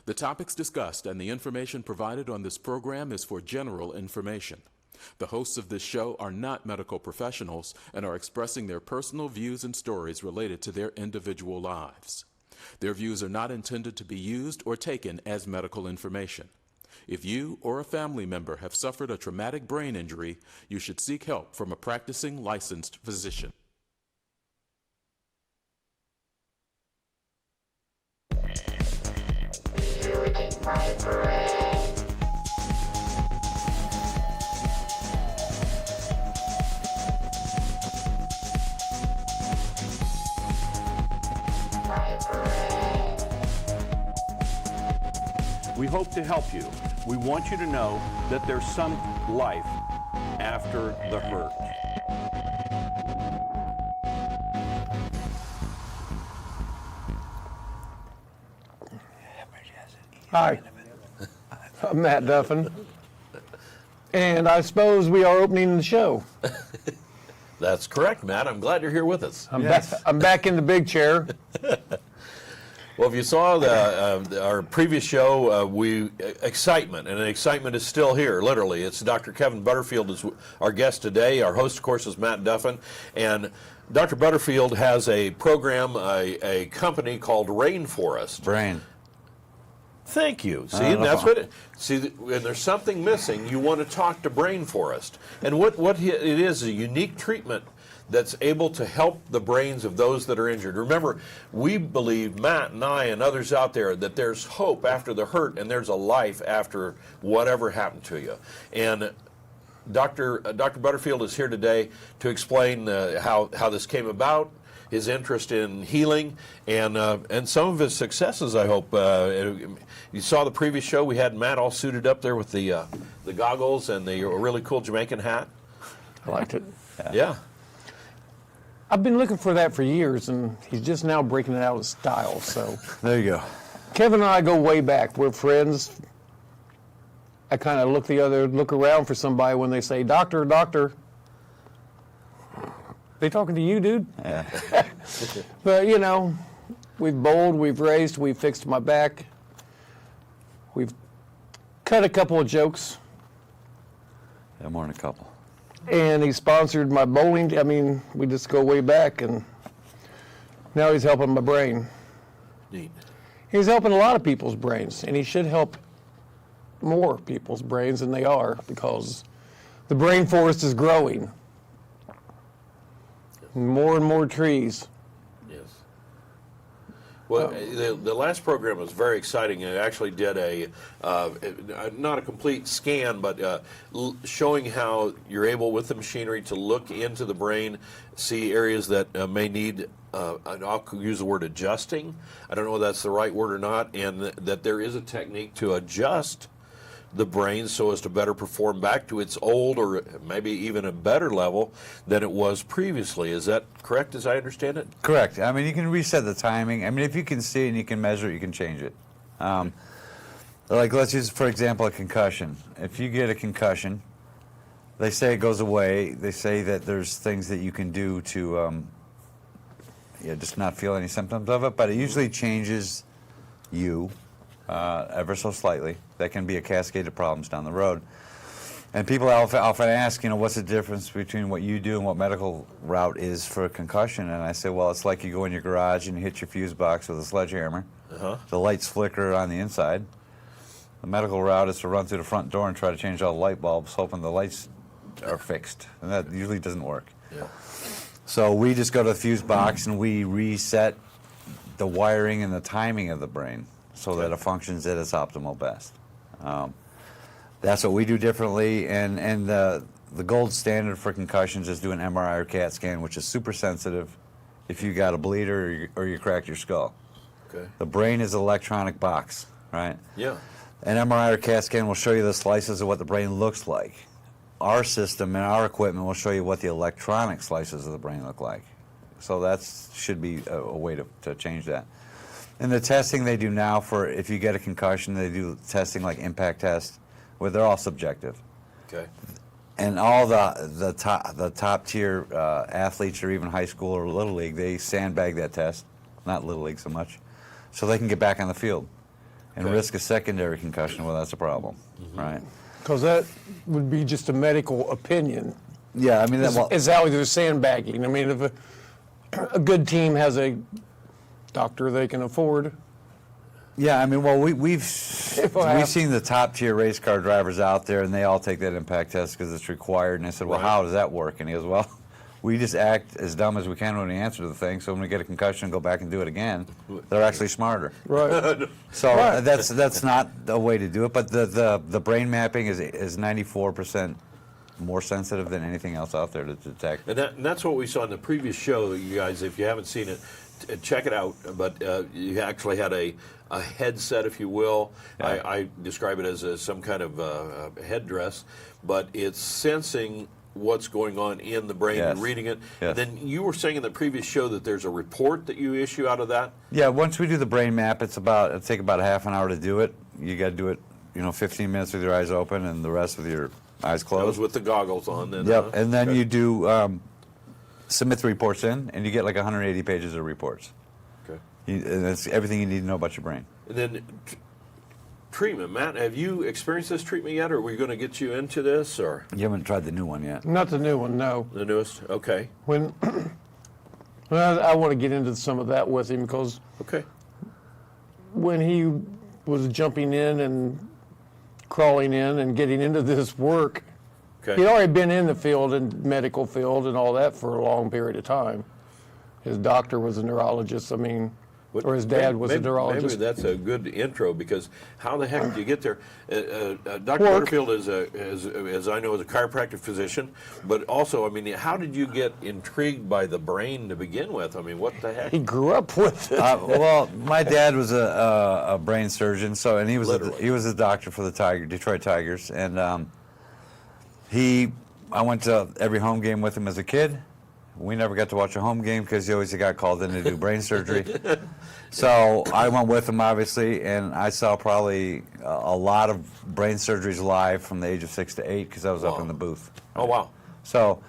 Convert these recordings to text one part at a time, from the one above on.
The topics discussed and the information provided on this program is for general information. The hosts of this show are not medical professionals and are expressing their personal views and stories related to their individual lives. Their views are not intended to be used or taken as medical information. If you or a family member have suffered a traumatic brain injury, you should seek help from a practicing licensed physician. We hope to help you. We want you to know that there's some life after the hurt. Hi, I'm Matt Duffin, and I suppose we are opening the show. That's correct, Matt. I'm glad you're here with us. I'm back in the big chair. Well, if you saw our previous show, excitement, and the excitement is still here, literally. It's Dr. Kevin Butterfield is our guest today. Our host, of course, is Matt Duffin. And Dr. Butterfield has a program, a company called Rainforest. Brain. Thank you. See, and that's what when there's something missing, you want to talk to Brainforest. And what it is a unique treatment that's able to help the brains of those that are injured. Remember, we believe, Matt and I and others out there, that there's hope after the hurt and there's a life after whatever happened to you. And Dr. Butterfield is here today to explain how this came about, his interest in healing, and some of his successes, I hope. You saw the previous show, we had Matt all suited up there with the goggles and the really cool Jamaican hat. I liked it. Yeah. I've been looking for that for years, and he's just now breaking it out of style. So There you go. Kevin and I go way back. We're friends. I kind of look around for somebody when they say, "Doctor, doctor." They talking to you, dude? Yeah. But you know, we've bowled, we've raced, we've fixed my back. We've cut a couple of jokes. Yeah, more than a couple. And he sponsored my bowling. I mean, we just go way back, and now he's helping my brain. Neat. He's helping a lot of people's brains, and he should help more people's brains than they are, because the brain forest is growing. More and more trees. Yes. Well, the last program was very exciting. It actually did not a complete scan, but showing how you're able with the machinery to look into the brain, see areas that may need, I'll use the word adjusting. I don't know if that's the right word or not, and that there is a technique to adjust the brain so as to better perform back to its old or maybe even a better level than it was previously. Is that correct as I understand it? Correct. I mean, you can reset the timing. I mean, if you can see it and you can measure it, you can change it. Like, let's use, for example, a concussion. If you get a concussion, they say it goes away. They say that there's things that you can do to just not feel any symptoms of it, but it usually changes you ever so slightly. That can be a cascade of problems down the road. And people often ask, what's the difference between what you do and what medical route is for a concussion? And I say, well, it's like you go in your garage and you hit your fuse box with a sledgehammer. The lights flicker on the inside. The medical route is to run through the front door and try to change all the light bulbs, hoping the lights are fixed. And that usually doesn't work. Yeah. So we just go to the fuse box and we reset the wiring and the timing of the brain so that it functions at its optimal best. That's what we do differently, and the gold standard for concussions is do an MRI or CAT scan, which is super sensitive if you got a bleed or you cracked your skull. Okay. The brain is an electronic box, right? Yeah. An MRI or CAT scan will show you the slices of what the brain looks like. Our system and our equipment will show you what the electronic slices of the brain look like. So that should be a way to change that. And the testing they do now for if you get a concussion, they do testing like impact test, where they're all subjective. Okay. And all the top tier athletes, or even high school or little league, they sandbag that test, not little league so much, so they can get back on the field. and Okay. risk a secondary concussion, well, that's a problem, right? Because that would be just a medical opinion. Yeah, I mean, that, well, It's how they're sandbagging. I mean, if a good team has a doctor they can afford, yeah, I mean, well, we've Well, I have- seen the top tier race car drivers out there, and they all take that impact test because it's required. And I said, well, Right. how does that work? And he goes, well, we just act as dumb as we can when we answer the thing. So when we get a concussion, go back and do it again. They're actually smarter. right? So Right. that's not a way to do it. But the brain mapping is 94% more sensitive than anything else out there to detect. And that's what we saw in the previous show, you guys. If you haven't seen it, check it out. But you actually had a headset, if you will. Yeah. I describe it as some kind of headdress, but it's sensing what's going on in the brain and Yes. reading it. Yes. Then you were saying in the previous show that there's a report that you issue out of that. Yeah, once we do the brain map, it'll take about a half an hour to do it. You got to do it, 15 minutes with your eyes open and the rest with your eyes That was closed. with the goggles on. Then, Yep, and then okay. you do submit the reports in, and you get like 180 pages of reports. Okay. And that's everything you need to know about your brain. And then treatment, Matt. Have you experienced this treatment yet, or are we going to get you into this, or You haven't tried the new one yet. Not the new one, no. the newest? Okay. When well, I want to get into some of that with him because Okay. when he was jumping in and crawling in and getting into this work, Okay. he'd already been in the field and medical field and all that for a long period of time. His doctor was a neurologist. I mean, But or his dad was a neurologist. Maybe that's a good intro, because how the heck do you get there? Dr. Work. Butterfield is as I know, is a chiropractic physician, but also, I mean, how did you get intrigued by the brain to begin with? I mean, what the heck? He grew up with it. Well, my dad was a brain surgeon, and he was Literally. he was a doctor for the Detroit Tigers, and I went to every home game with him as a kid. We never got to watch a home game because he always got called in to do brain surgery. So I went with him, obviously, and I saw probably a lot of brain surgeries live from the age of 6 to 8 because I was up Wow. in the booth. Oh, wow. So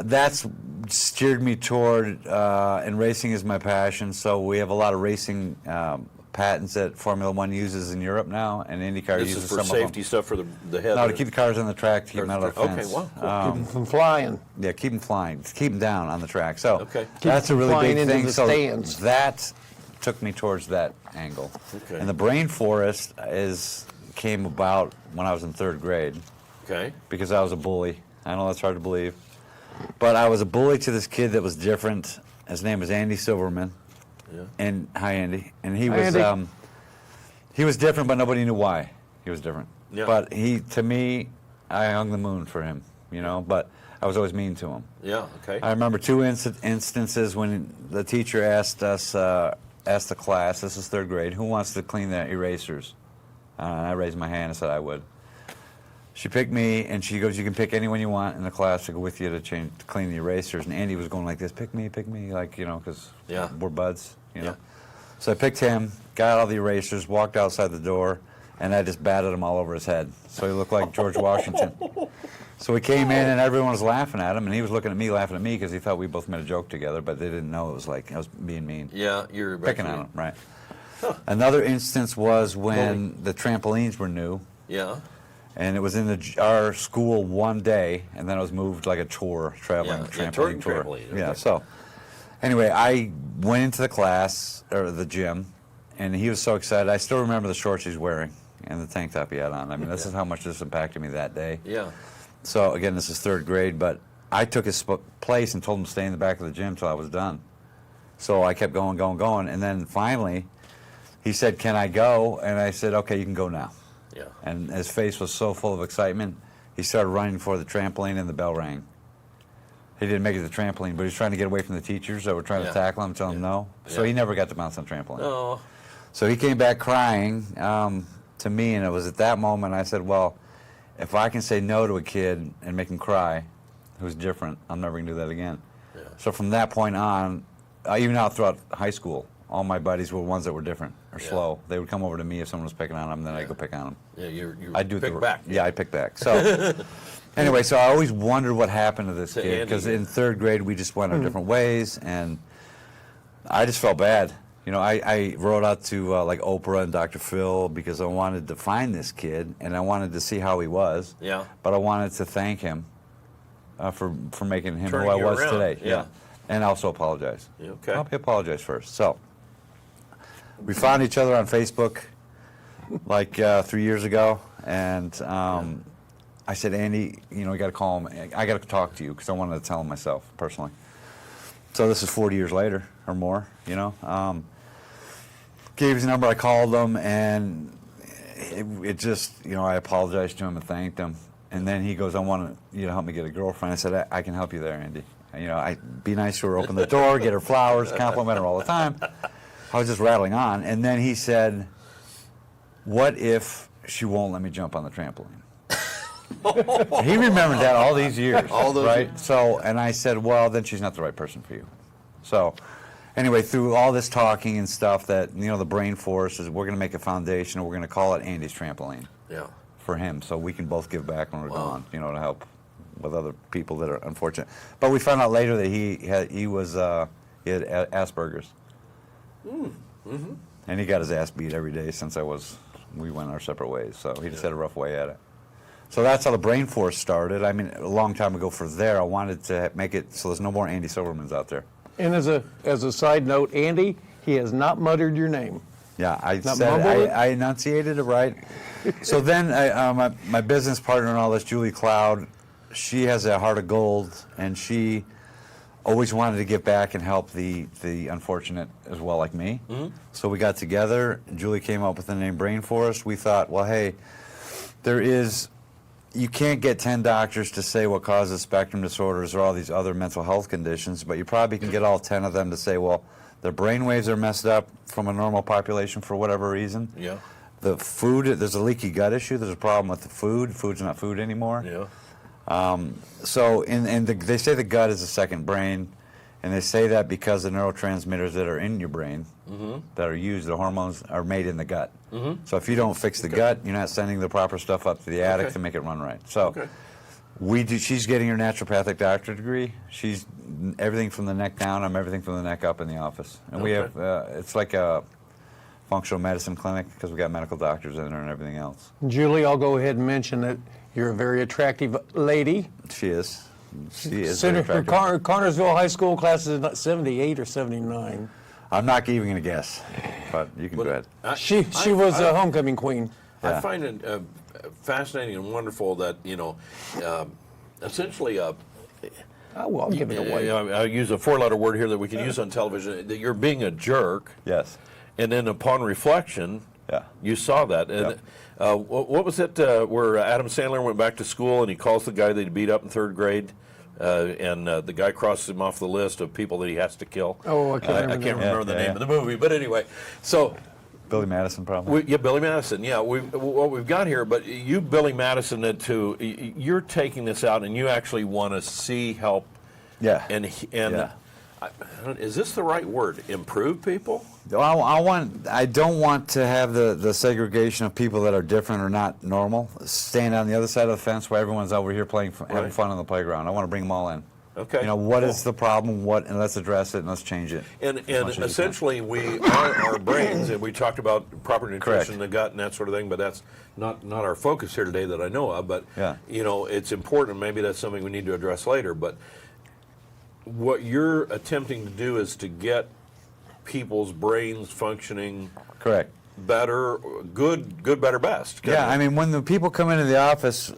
that's steered me toward, and racing is my passion. So we have a lot of racing patents that Formula One uses in Europe now, and IndyCar This uses is for some safety of stuff for the head. them. No, to keep the cars on the track, to keep them out of the Okay, fence. wow, cool. Keep him from flying. Yeah, keep them flying, keep them down on the track. So Okay. that's a them really flying big into thing. the So stands. that took me towards that angle. Okay. And the brain forest came about when I was in 3rd grade Okay. because I was a bully. I know that's hard to believe, but I was a bully to this kid that was different. His name was Andy Silverman. Yeah. And hi, Andy. And he Hi, was Andy. he was different, but nobody knew why he was different. Yeah. But to me, I hung the moon for him, But I was always mean to him. Yeah. Okay. I remember two instances when the teacher asked the class, this is 3rd grade, who wants to clean the erasers? And I raised my hand and said I would. She picked me, and she goes, you can pick anyone you want in the class to go with you to clean the erasers. And Andy was going like this, pick me, like, because Yeah. we're buds, Yeah. So I picked him, got all the erasers, walked outside the door, and I just batted him all over his head. So he looked like George Washington. So we came in, and everyone was laughing at him, and he was looking at me, laughing at me, because he thought we both made a joke together, but they didn't know it was like I was being mean. Yeah. You're Picking on him, right. Another instance was when the trampolines were new, Yeah. and it was in our school one day, and then it was moved like a tour, traveling Yeah, trampoline tour. trampoline, Yeah, okay. so anyway, I went into the class, or the gym, and he was so excited. I still remember the shorts he's wearing and the tank top he had on. I mean, this is how much this impacted me that day. Yeah. So again, this is 3rd grade, but I took his place and told him to stay in the back of the gym till I was done. So I kept going, and then finally he said, can I go? And I said, okay, you can go now. Yeah. And his face was so full of excitement, he started running for the trampoline, and the bell rang. He didn't make it to the trampoline, but he was trying to get away from the teachers that were trying Yeah. to tackle him, tell him no. So Yeah. he never got to bounce on the trampoline. Oh. So he came back crying to me, and it was at that moment I said, well, if I can say no to a kid and make him cry, who's different, I'm never going to do that again. Yeah. So from that point on, even out throughout high school, all my buddies were ones that were different or Yeah. slow. They would come over to me if someone was picking on them, then I'd go pick on them. Yeah. You I do pick the back. Yeah, I pick back. So anyway, so I always wondered what happened to this To kid because Andy. in 3rd grade we just went our different ways, and I just felt bad. You know, I wrote out to like Oprah and Dr. Phil because I wanted to find this kid and I wanted to see how he was. Yeah. But I wanted to thank him for making him Turning who I you was around, today. yeah. And also apologize. Yeah, okay. I'll apologize first. So we found each other on Facebook like 3 years ago, and I said, Andy, you know, we got to call him. I got to talk to you because I wanted to tell him myself personally. So this is 40 years later or more, you know. Gave his number, I called him, and it just, you know, I apologized to him and thanked him. And then he goes, I want you to help me get a girlfriend. I said, I can help you there, Andy. You know, be nice to her, open the door, get her flowers, compliment her all the time. I was just rattling on. And then he said, what if she won't let me jump on the trampoline? He remembered that all these years, All those right? years. So, and I said, well, then she's not the right person for you. So, anyway, through all this talking and stuff, that, you know, the Brain Force is, we're going to make a foundation, and we're going to call it Andy's Trampoline Yeah. for him, so we can both give back when we're gone, you know, to help with other people that are unfortunate. But we found out later that he had Asperger's, and he got his ass beat every day since we went our separate ways. So he just had a rough way at it. So that's how the Brain Force started. I mean, a long time ago. For there, I wanted to make it so there's no more Andy Silvermans out there. And as a side note, Andy, he has not muttered your name. Yeah, I Not said mumble it? I enunciated it right. So then my business partner and all this, Julie Cloud, she has a heart of gold, and she always wanted to give back and help the unfortunate as well, like me. So we got together. Julie came up with the name Brain Force. We thought, well, hey, you can't get 10 doctors to say what causes spectrum disorders or all these other mental health conditions, but you probably can get all 10 of them to say, well, their brain waves are messed up from a normal population for whatever reason. Yeah. The food, there's a leaky gut issue. There's a problem with the food. Food's not food anymore. Yeah. So, they say the gut is the second brain, and they say that because the neurotransmitters that are in your brain that are used, the hormones, are made in the gut. So if you don't fix the gut, you're not sending the proper stuff up to the attic Okay. to make it run right. So Okay. she's getting her naturopathic doctorate degree. She's everything from the neck down. I'm everything from the neck up in the office. And we Okay. have, it's like a functional medicine clinic because we got medical doctors in there and everything else. Julie, I'll go ahead and mention that you're a very attractive lady. She is. She is. Senator very attractive. Cartersville High School class is 78 or 79. I'm not even going to guess, but you can go ahead. She was a homecoming queen. I Yeah. find it fascinating and wonderful that, you know, essentially, Oh, well, I'll give it away. I'll use a four-letter word here that we can use on television, that you're being a jerk, Yes. and then upon reflection, Yeah. you saw that. And what was it where Adam Sandler went back to school and he calls the guy that he beat up in third grade, and the guy crosses him off the list of people that he has to kill? Oh, I can't remember I can't that. remember the name of the movie, but anyway, so. Billy Madison, probably. Yeah, Billy Madison. Yeah, what we've got here, but you, Billy Madison, you're taking this out, and you actually want to see help. Yeah. And Yeah. is this the right word? Improve people? I don't want to have the segregation of people that are different or not normal stand on the other side of the fence while everyone's over here playing, having Right. fun on the playground. I want to bring them all in. Okay. You know, what cool. is the problem? And let's address it and let's change it. And much as you can. essentially, we are our brains, and we talked about proper nutrition, Correct. the gut, and that sort of thing. But that's not our focus here today that I know of. But Yeah. you know, it's important. Maybe that's something we need to address later. But what you're attempting to do is to get people's brains functioning Correct. better, good, better, best. Yeah, I mean, when the people come into the office,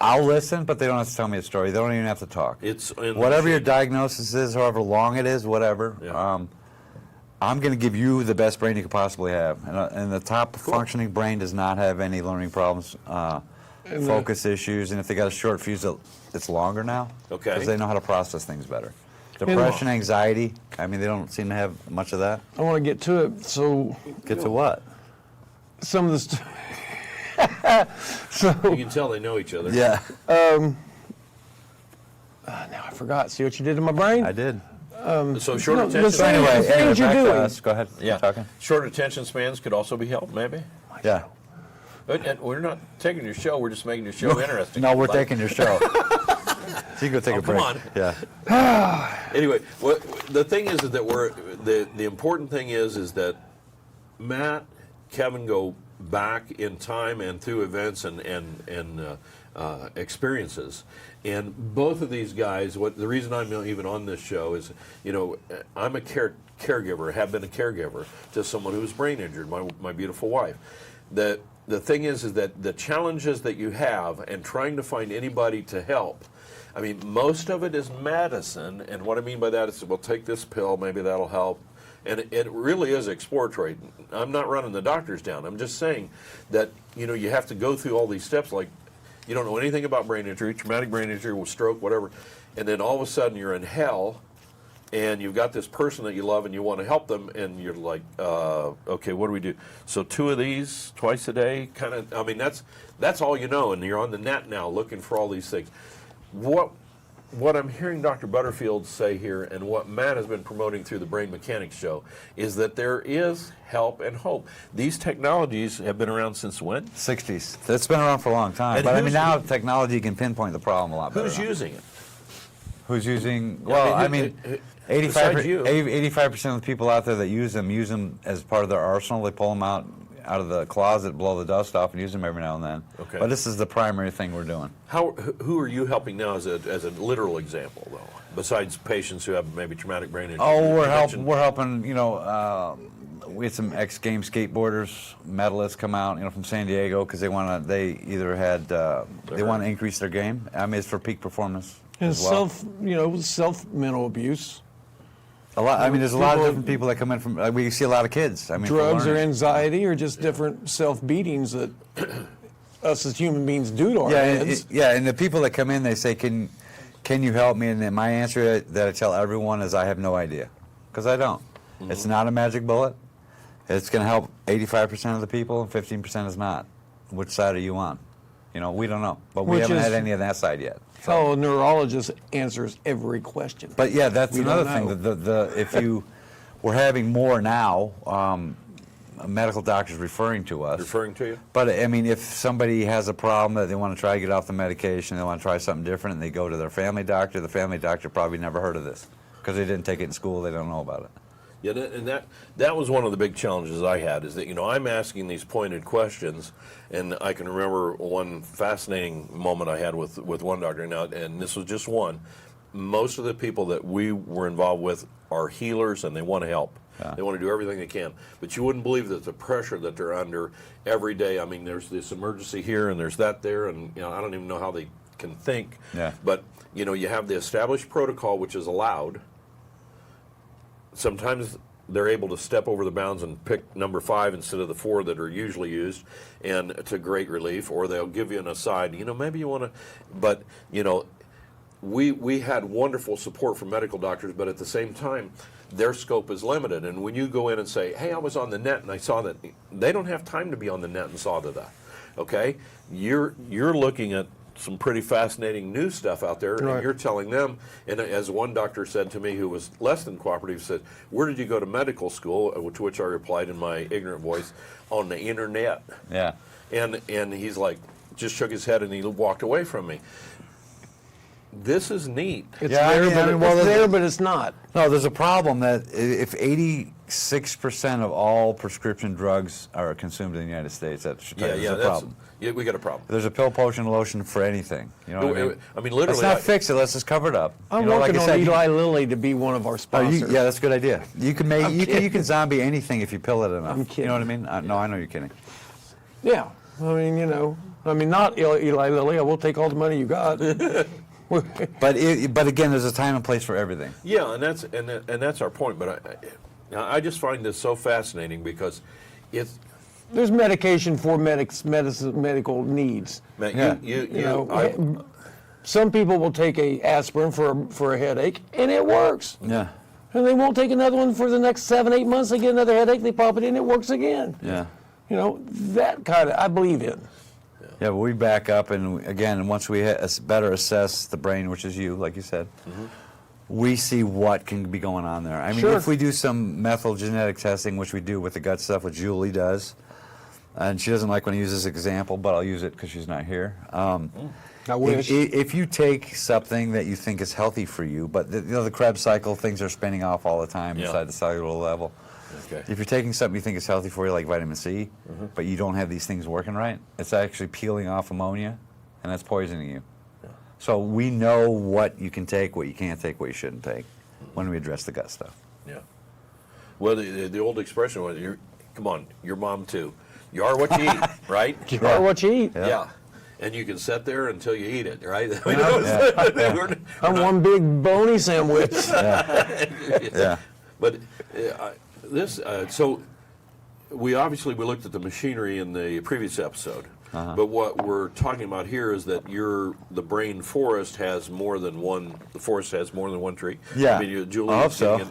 I'll listen, but they don't have to tell me a story. They don't even have to talk. It's in the whatever your machine. diagnosis is, however long it is, whatever. Yeah. I'm going to give you the best brain you could possibly have, and the top functioning brain does not have any learning problems, focus issues, and if they got a short fuse, it's longer now. Okay. Because they know how to process things better. Depression, anxiety. I mean, they don't seem to have much of that. I want to get to it. So Get to what? some of the You can tell they know each other. Yeah, now I forgot. See what you did to my brain? I did. So short No, attention. the So thing- anyway, the things you're back to doing. us. Go ahead. Yeah. Talking. Short attention spans could also be helped, maybe. Yeah. But we're not taking your show. We're just making your show interesting. No, we're Like- taking your show. you can go take a break. Come on. Yeah. Anyway, the thing is that the important thing is that Matt, Kevin go back in time and through events and experiences, and both of these guys. The reason I'm even on this show is, I'm a caregiver, have been a caregiver to someone who's brain injured, my beautiful wife. The thing is that the challenges that you have and trying to find anybody to help. I mean, most of it is medicine, and what I mean by that is, well, take this pill, maybe that'll help. And it really is exploratory. I'm not running the doctors down. I'm just saying that, you have to go through all these steps, like you don't know anything about brain injury, traumatic brain injury, stroke, whatever, and then all of a sudden you're in hell, and you've got this person that you love and you want to help them, and you're like, okay, what do we do? So 2 of these twice a day, kind of. I mean, that's all you know, and you're on the net now looking for all these things. What I'm hearing Dr. Butterfield say here, and what Matt has been promoting through the Brain Mechanics Show, is that there is help and hope. These technologies have been around since when? 60s. That's been around for a long time. And But I mean, now technology can pinpoint the problem a lot better. Who's using it? Who's using? Well, I mean, besides you. 85% of the people out there that use them as part of their arsenal. They pull them out of the closet, blow the dust off, and use them every now and then. Okay. But this is the primary thing we're doing. Who are you helping now as a literal example, though? Besides patients who have maybe traumatic brain injury. Oh, we're helping. We had some ex-game skateboarders, medalists come out, from San Diego because they want to increase their game. I mean, it's for peak performance. And as well. self mental abuse. A lot. I mean, there's a lot of different people that come in from. We see a lot of kids. I mean, for Drugs or learning. anxiety or just different self beatings that us as human beings do to our heads. And the people that come in, they say, "Can you help me?" And then my answer that I tell everyone is, "I have no idea," because I don't. Mm-hmm. It's not a magic bullet. It's going to help 85% of the people, and 15% is not. Which side are you on? We don't know, but we Which haven't is- had any of that side yet. So. Oh, a neurologist answers every question. But yeah, that's We another don't thing. We're having more now. Medical doctors referring to us. Referring to you? But I mean, if somebody has a problem that they want to try to get off the medication, they want to try something different, and they go to their family doctor, the family doctor probably never heard of this because they didn't take it in school. They don't know about it. Yeah, and that was one of the big challenges I had, is that I'm asking these pointed questions, and I can remember one fascinating moment I had with one doctor. Now, and this was just one. Most of the people that we were involved with are healers, and they want to help. Yeah. They want to do everything they can. But you wouldn't believe that the pressure that they're under every day. I mean, there's this emergency here, and there's that there, and I don't even know how they can think. Yeah. But you have the established protocol, which is allowed. Sometimes they're able to step over the bounds and pick number 5 instead of the 4 that are usually used, and to great relief. Or they'll give you an aside. Maybe you want to, but we had wonderful support from medical doctors, but at the same time, their scope is limited. And when you go in and say, "Hey, I was on the net and I saw that," they don't have time to be on the net and saw that. Okay, you're looking at some pretty fascinating new stuff out there, Right. and you're telling them. And as one doctor said to me, who was less than cooperative, said, "Where did you go to medical school?" To which I replied in my ignorant voice, "On the internet." Yeah. And he's like, just shook his head and he walked away from me. This is neat. It's Yeah, I there, mean, but I mean, well, it's there's- there, but it's not. No, there's a problem that if 86% of all prescription drugs are consumed in the United States, that's a problem. We got a problem. There's a pill, potion, lotion for anything. You know what I mean? I mean, literally, Let's not fix it. Let's just cover it up. I'm You know, working like I on said, Eli Lilly to be one of our Oh, sponsors. yeah, that's a good idea. You can make I'm you kidding. can zombie anything if you pill it enough. I'm kidding. You know what I mean? No, I know you're kidding. Yeah. Not Eli Lilly. I will take all the money you got. But again, there's a time and place for everything. Yeah, and that's our point. But I just find this so fascinating because it's. There's medication for medical needs. Man, Yeah. Some people will take a aspirin for a headache, and it works. Yeah. And they won't take another one for the next 7-8 months. They get another headache, they pop it in, it works again. Yeah. That kind of I believe in. Yeah, but we back up, and again, once we better assess the brain, which is you, like you said, we see what can be going on there. I mean, Sure. if we do some methyl genetic testing, which we do with the gut stuff, which Julie does, and she doesn't like when I use this example, but I'll use it because she's not here. I wish. If you take something that you think is healthy for you, but the Krebs cycle, things are spinning off all the time Yeah. inside the cellular level. Okay. If you're taking something you think is healthy for you, like vitamin C, but you don't have these things working right, it's actually peeling off ammonia, and that's poisoning you. So we know what you can take, what you can't take, what you shouldn't take when we address the gut stuff. Yeah. Well, the old expression was, come on, your mom too. You are what you eat, right? You are what you eat. Yeah. And you can sit there until you eat it, right? I'm one big bony sandwich. Yeah. But so we looked at the machinery in the previous episode. But what we're talking about here is that the brain forest has more than one. The forest has more than one tree. Yeah. I mean, Julie, I hope so.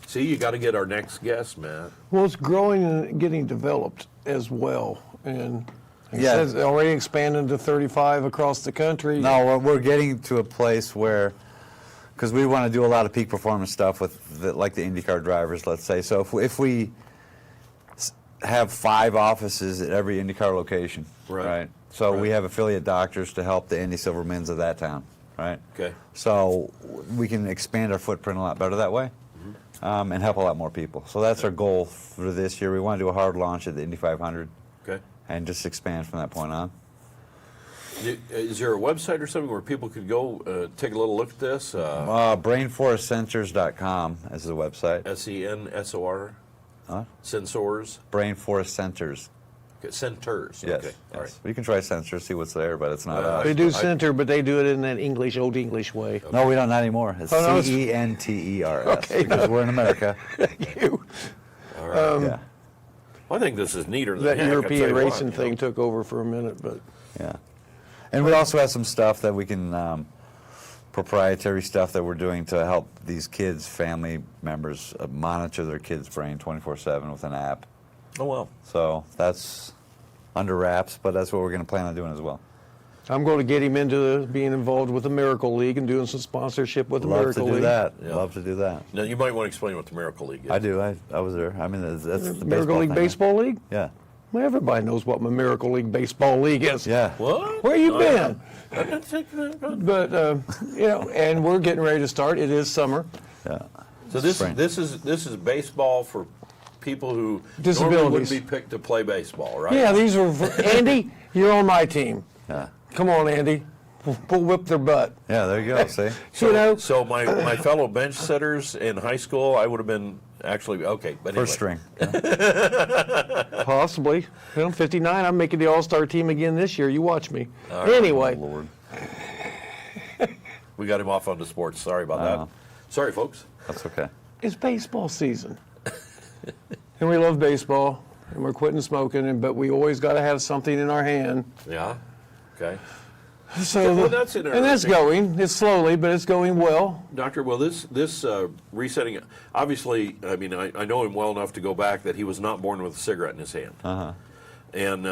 See, you got to get our next guest, Matt. Well, it's growing and getting developed as well, and Yeah. it's already expanded to 35 across the country. No, we're getting to a place where, because we want to do a lot of peak performance stuff with like the IndyCar drivers, let's say. So if we have 5 offices at every IndyCar location, Right. So Right. we have affiliate doctors to help the Indy Silvermans of that town, right? Okay. So we can expand our footprint a lot better that way, and help a lot more people. So that's our goal for this year. We want to do a hard launch at the Indy 500 Okay. and just expand from that point on. Is there a website or something where people could go take a little look at this? BrainForestCenters.com is the website. SENSOR? Sensors? Brain Forest Centers. Okay, centers. Yes. Okay. All right. Yes. You can try sensors, see what's there, but it's not us. They do center, but they do it in that old English way. No, we don't, not anymore. It's Oh, no, it's- CENTERS. Okay. Because we're in America. You- All right. Yeah. Well, I think this is neater than that heck, I'll tell European you what, racing you know. thing took over for a minute, but Yeah. And we also have some stuff that we can, proprietary stuff that we're doing to help these kids, family members, monitor their kids' brain 24/7 with an app. Oh, well. So that's under wraps, but that's what we're going to plan on doing as well. I'm going to get him into being involved with the Miracle League and doing some sponsorship with the Love to Miracle do League. that. Yeah. Love to do that. Now, you might want to explain what the Miracle League is. I do. I was there. I mean, that's the Miracle baseball League thing, Baseball League? Right? Yeah. Well, everybody knows what my Miracle League Baseball League is. Yeah. What? Where you been? I didn't think that. But and we're getting ready to start. It is summer. Yeah. So this Spring. is baseball for people who normally Disabilities. wouldn't be picked to play baseball, right? Yeah, these are for Andy. You're on my team. Yeah. Come on, Andy. We'll whip their butt. Yeah, there you go. See? You know, So my fellow bench sitters in high school, I would have been actually okay. But First anyway. string. possibly. You know, 59. I'm making the All-Star team again this year. You watch me. Anyway, Lord. We got him off on the sports. Sorry about Oh. that. Sorry, folks. That's okay. it's baseball season, and we love baseball, and we're quitting smoking. But we always got to have something in our hand. Yeah. Okay. So Well, that's and that's interesting. going. It's slowly, but it's going well. Doctor, well, this resetting, obviously, I mean, I know him well enough to go back that he was not born with a cigarette in his hand. Uh-huh. And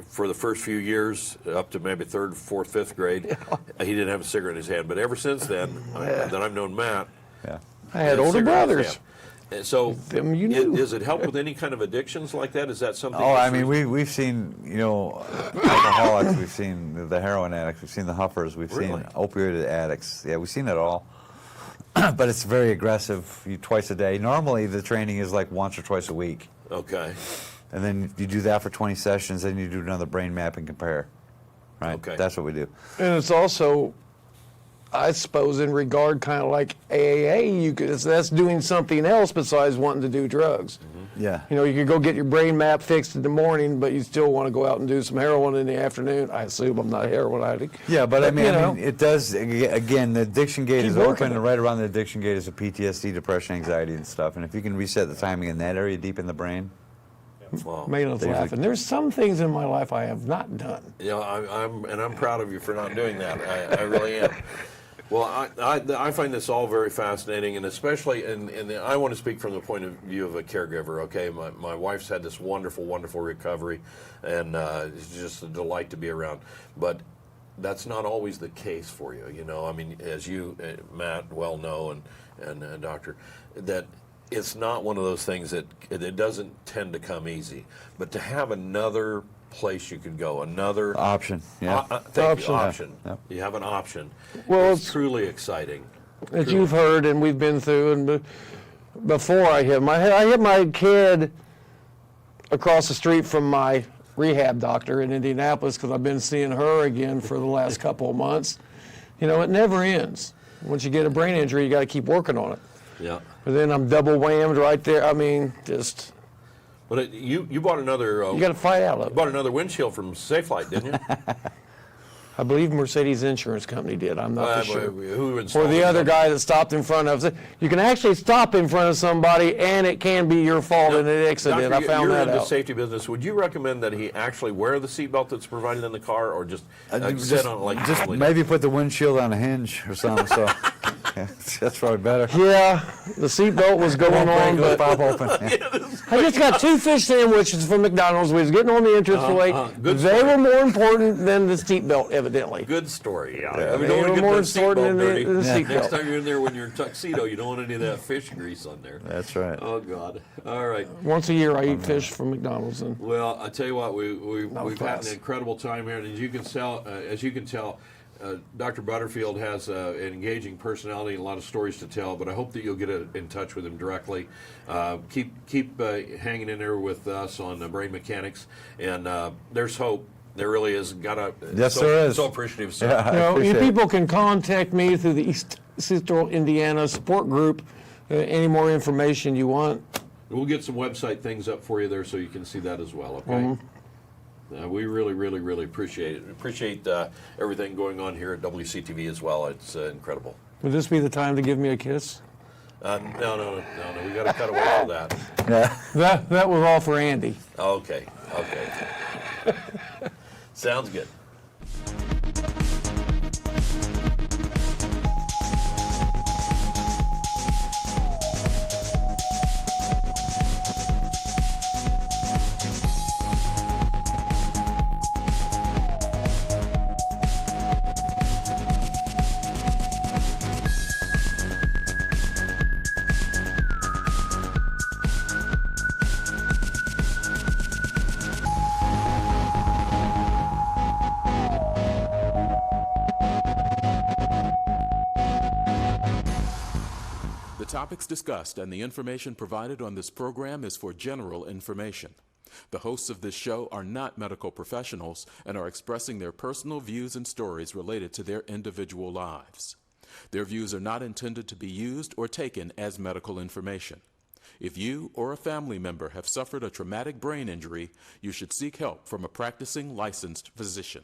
for the first few years, up to maybe 3rd, 4th, 5th grade, he didn't have a cigarette in his hand. But ever since then, that I've known Matt, Yeah. I had a older cigarette in his brothers. hand. And so, Them you knew. does it help with any kind of addictions like that? Is that something? Oh, I that's- mean, we've seen, alcoholics, we've seen the heroin addicts, we've seen the huffers, we've Really? seen opioid addicts. Yeah, we've seen it all. But it's very aggressive, twice a day. Normally, the training is like once or twice a week. Okay. And then you do that for 20 sessions, then you do another brain map and compare. Right? Okay. That's what we do. And it's also, I suppose, in regard kind of like AAA, that's doing something else besides wanting to do drugs. Yeah. You know, you could go get your brain map fixed in the morning, but you still want to go out and do some heroin in the afternoon. I assume I'm not a heroin addict. Yeah, but I mean, you know, it does, again, the addiction gate Keep is working open, it. and right around the addiction gate is a PTSD, depression, anxiety, and stuff. And if you can reset the timing in that area deep in the brain, Well, Maynard's Things like- laughing. There's some things in my life I have not done. you know, I'm proud of you for not doing that. I really am. Well, I find this all very fascinating, and especially, and I want to speak from the point of view of a caregiver. Okay, my wife's had this wonderful, wonderful recovery, and it's just a delight to be around. But that's not always the case for you. You know, I mean, as you, Matt, well know, and Doctor, that it's not one of those things that it doesn't tend to come easy. But to have another place you could go, another Option, yeah. thank you, Option. option. Yeah. You have an option. Well, It's truly exciting. That you've heard and we've been through. And before I hit my kid across the street from my rehab doctor in Indianapolis because I've been seeing her again for the last couple of months. You know, it never ends. Once you get a brain injury, you got to keep working on it. Yeah. But then I'm double whammed right there. I mean, just But you bought another. you got to fight out of it. bought another windshield from Safelite, didn't you? I believe Mercedes Insurance Company did. I'm not for sure. Who Or installed the it? other guy that stopped in front of us. You can actually stop in front of somebody, and it can be your fault in an accident. Doctor, I found you're that in the out. safety business. Would you recommend that he actually wear the seatbelt that's provided in the car, or just sit on it like Just normally? maybe put the windshield on a hinge or something. So yeah, that's probably better. Yeah, the seatbelt was going on, Break, but pop open. Yeah. I just got 2 fish sandwiches from McDonald's. We was getting on the entrance way. Good They story. were more important than the seatbelt, evidently. Good story. Yeah. Yeah. We They don't want were to get more that important seatbelt than the dirty. seatbelt. Next time you're in there when you're in tuxedo, you don't want any of that fish grease on there. That's right. Oh God! All right. Once a year, I eat fish from McDonald's, and Well, I tell you what, we've had fuss. an incredible time here, and as you can tell, Dr. Butterfield has an engaging personality and a lot of stories to tell. But I hope that you'll get in touch with him directly. Keep hanging in there with us on Brain Mechanics, and there's hope. There really is. Yes, there is. So appreciative, sir. Yeah, I you know, you appreciate it. people can contact me through the East Central Indiana Support Group. Any more information you want. We'll get some website things up for you there so you can see that as well, okay? We really, really, really appreciate it. Appreciate everything going on here at WCTV as well. It's incredible. Would this be the time to give me a kiss? No. We got to cut away for that. Yeah. That was all for Andy. Okay. Sounds good. The topics discussed and the information provided on this program is for general information. The hosts of this show are not medical professionals and are expressing their personal views and stories related to their individual lives. Their views are not intended to be used or taken as medical information. If you or a family member have suffered a traumatic brain injury, you should seek help from a practicing licensed physician.